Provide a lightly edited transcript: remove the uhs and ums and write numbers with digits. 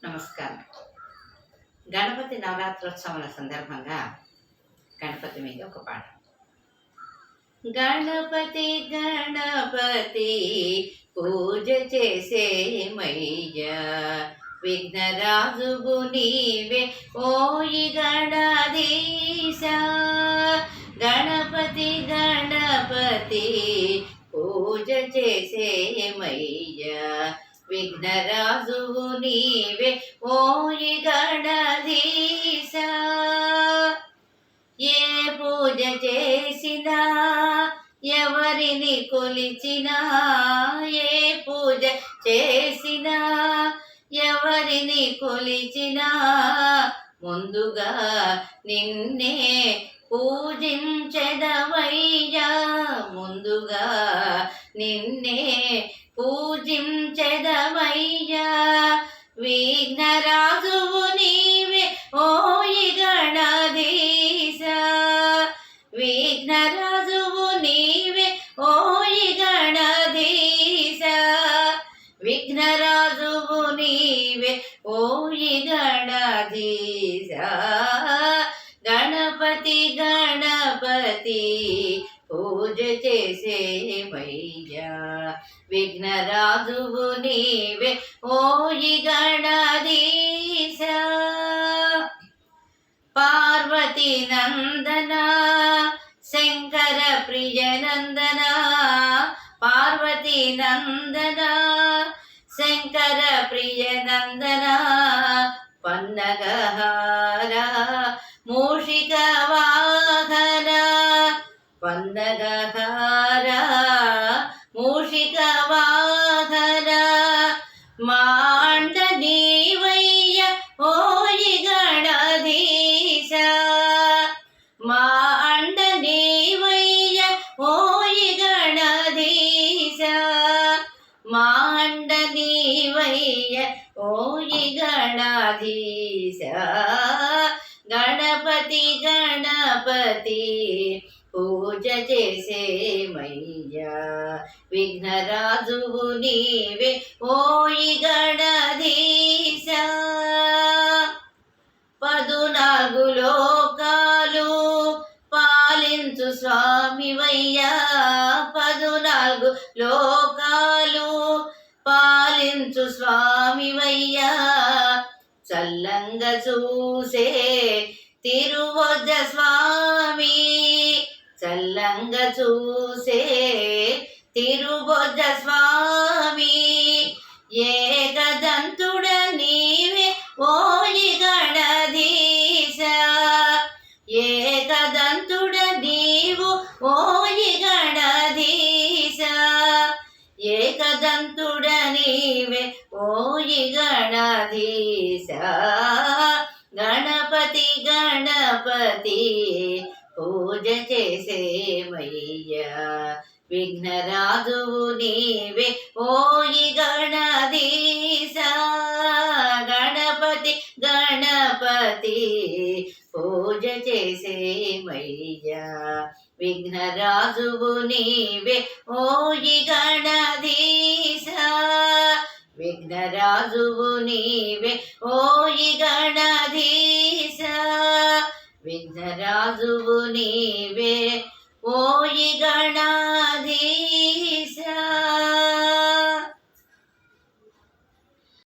నమస్కారం. గణపతి నవరాత్రోత్సవాల సందర్భంగా గణపతి మీద ఒక పాట. గణపతి గణపతి పూజ చేసేమయ్యా, విఘ్నరాజువు నీవే ఓయి గణాధీశ. గణపతి గణపతి పూజ చేసేమయ్యా, విఘ్నరాజువు నీవే ఓయి గణాధీశ. ఏ పూజ చేసినా ఎవరిని కొలిచినా, ఏ పూజ చేసినా ఎవరిని కొలిచినా ముందుగా నిన్నే పూజించెదవయ్యా, ముందుగా నిన్నే పూజించెదవయ్యా. విఘ్నరాజువు నీవే ఓయి గణాధీశ, విఘ్నరాజువు నీవే ఓయి గణాధీశ, విఘ్నరాజువు నీవే ఓయి గణాధీశ. గణపతి గణపతి పూజ చేసేమయ్యా, విఘ్నరాజువు నీవే ఓయి గణాధీశ. పార్వతీ నందన శంకర ప్రియ నందన, పార్వతీ నందన శంకర ప్రియ నందన, పన్నగహార మూషిక వాహన, పన్నగహార మూషిక వాహన, మాండ నీవయ్య ఓయి గణాధీశ, మాండ నీవయ్య ఓయి గణాధీశ, మాండ నీవయ్య ఓయి గణాధీశ. గణపతి గణపతి పూజ చేసేమయ్యా, విఘ్నరాజువు నీవే ఓయి గణాధీశ. 14 లోకాలు పాలించు స్వామివయ్యా, 14 లోకాలు పాలించు స్వామివయ్యా. చల్లంగా చూసే తిరువొజ్జ స్వామి, చల్లంగా చూసే తిరువొజ్జ స్వామి. ఏకదంతుడ నీవే ఓయి గణాధీశ, ఏకదంతుడ నీవు ఓయి గణాధీశ, ఏకదంతుడ నీవే ఓయి గణాధీశ. గణపతి గణపతి పూజ చేసేమయ్యా, విఘ్నరాజువు నీవే ఓయి గణాధీశ. గణపతి గణపతి పూజ చేసేమయ్యా, విఘ్నరాజువు నీవే ఓయి గణాధీశ, విఘ్నరాజువు నీవే ఓయి గణాధీశ, విఘ్నరాజువు నీవే ఓయి గణాధీశ.